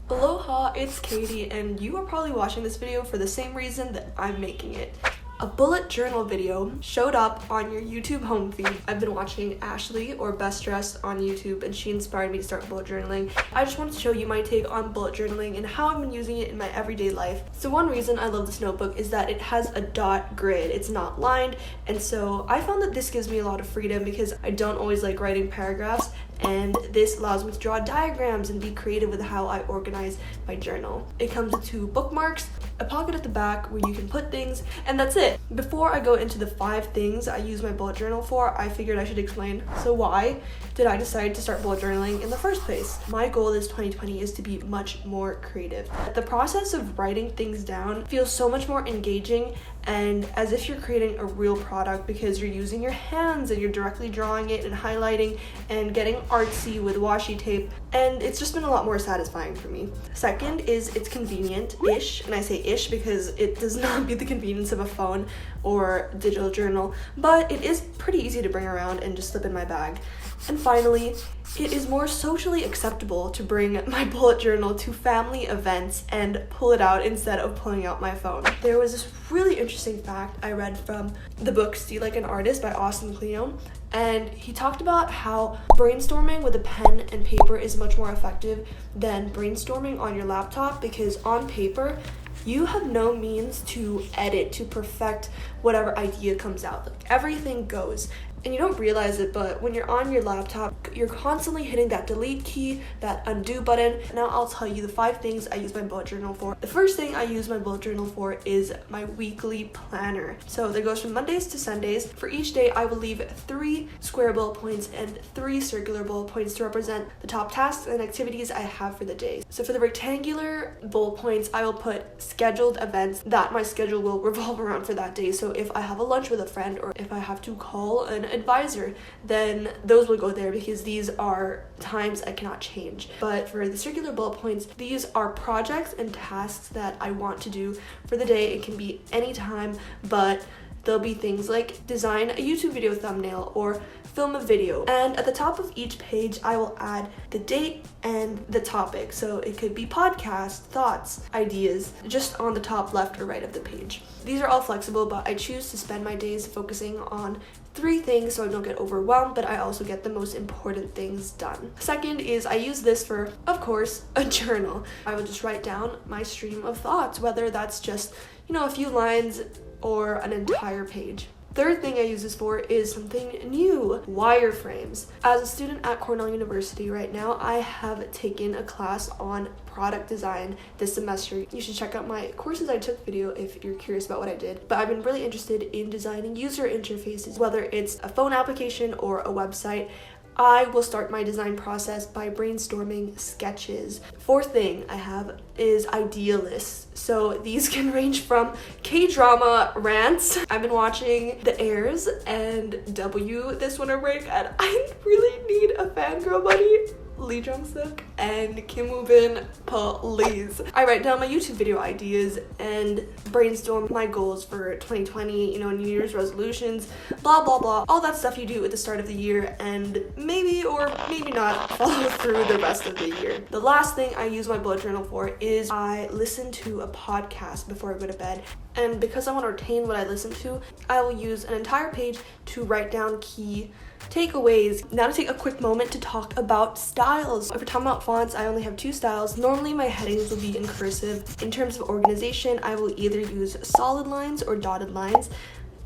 Aloha, it's Katie, and you are probably watching this video for the same reason that I'm making it. A bullet journal video showed up on your YouTube home feed. I've been watching Ashley, or Best Dressed, on YouTube, and she inspired me to start bullet journaling. I just wanted to show you my take on bullet journaling and how I've been using it in my everyday life. So one reason I love this notebook is that it has a dot grid. It's not lined, and so I found that this gives me a lot of freedom because I don't always like writing paragraphs, and this allows me to draw diagrams and be creative with how I organize my journal. It comes with 2 bookmarks, a pocket at the back where you can put things, and that's it. Before I go into the 5 things I use my bullet journal for, I figured I should explain. So why did I decide to start bullet journaling in the first place? My goal this 2020 is to be much more creative. The process of writing things down feels so much more engaging and as if you're creating a real product because you're using your hands and you're directly drawing it and highlighting and getting artsy with washi tape, and it's just been a lot more satisfying for me. Second is it's convenient-ish, and I say ish because it does not beat the convenience of a phone or digital journal, but it is pretty easy to bring around and just slip in my bag. And finally, it is more socially acceptable to bring my bullet journal to family events and pull it out instead of pulling out my phone. There was this really interesting fact I read from the book See Like an Artist by Austin Kleon, and he talked about how brainstorming with a pen and paper is much more effective than brainstorming on your laptop because on paper, you have no means to edit, to perfect whatever idea comes out. Like, everything goes. And you don't realize it, but when you're on your laptop, you're constantly hitting that delete key, that undo button. Now I'll tell you the 5 things I use my bullet journal for. The first thing I use my bullet journal for is my weekly planner. So that goes from Mondays to Sundays. For each day, I will leave 3 square bullet points and 3 circular bullet points to represent the top tasks and activities I have for the day. So for the rectangular bullet points, I will put scheduled events that my schedule will revolve around for that day. So if I have a lunch with a friend or if I have to call an advisor, then those will go there because these are times I cannot change. But for the circular bullet points, these are projects and tasks that I want to do for the day. It can be any time, but there'll be things like design a YouTube video thumbnail or film a video. And at the top of each page, I will add the date and the topic. So it could be podcast, thoughts, ideas, just on the top left or right of the page. These are all flexible, but I choose to spend my days focusing on 3 things so I don't get overwhelmed, but I also get the most important things done. Second is I use this for, of course, a journal. I will just write down my stream of thoughts, whether that's just, a few lines or an entire page. Third thing I use this for is something new, wireframes. As a student at Cornell University right now, I have taken a class on product design this semester. You should check out my courses I took video if you're curious about what I did. But I've been really interested in designing user interfaces, whether it's a phone application or a website. I will start my design process by brainstorming sketches. Fourth thing I have is idea lists. So these can range from K-drama rants. I've been watching The Heirs and W this winter break, and I really need a fangirl buddy. Lee Jung-suk and Kim Woo-bin, please. I write down my YouTube video ideas and brainstorm my goals for 2020, New Year's resolutions, blah, blah, blah. All that stuff you do at the start of the year and maybe or maybe not follow through the rest of the year. The last thing I use my bullet journal for is I listen to a podcast before I go to bed. And because I want to retain what I listen to, I will use an entire page to write down key takeaways. Now to take a quick moment to talk about styles. If we're talking about fonts, I only have 2 styles. Normally my headings will be in cursive. In terms of organization, I will either use solid lines or dotted lines.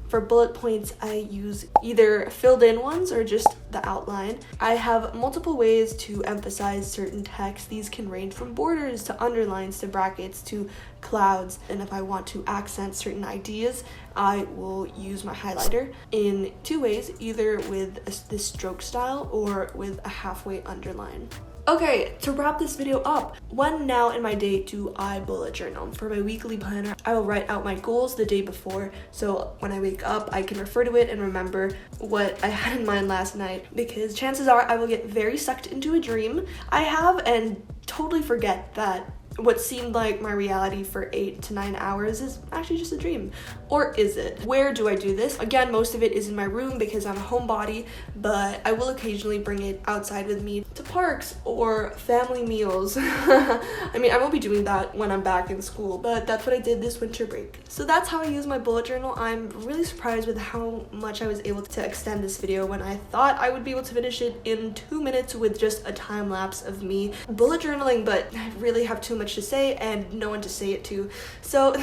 For bullet points, I use either filled in ones or just the outline. I have multiple ways to emphasize certain text. These can range from borders to underlines to brackets to clouds. And if I want to accent certain ideas, I will use my highlighter in 2 ways, either with this stroke style or with a halfway underline. Okay, to wrap this video up, when now in my day do I bullet journal? For my weekly planner, I will write out my goals the day before, so when I wake up, I can refer to it and remember what I had in mind last night, because chances are I will get very sucked into a dream I have and totally forget that what seemed like my reality for 8 to 9 hours is actually just a dream. Or is it? Where do I do this? Again, most of it is in my room because I'm a homebody, but I will occasionally bring it outside with me to parks or family meals. I mean, I won't be doing that when I'm back in school, but that's what I did this winter break. So that's how I use my bullet journal. I'm really surprised with how much I was able to extend this video when I thought I would be able to finish it in 2 minutes with just a time lapse of me bullet journaling, but I really have too much to say and no one to say it to. So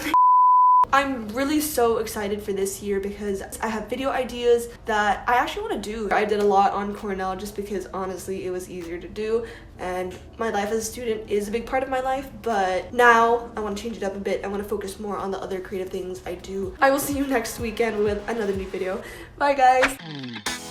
I'm really so excited for this year because I have video ideas that I actually want to do. I did a lot on Cornell just because honestly it was easier to do, and my life as a student is a big part of my life, but now I want to change it up a bit. I want to focus more on the other creative things I do. I will see you next weekend with another new video. Bye guys!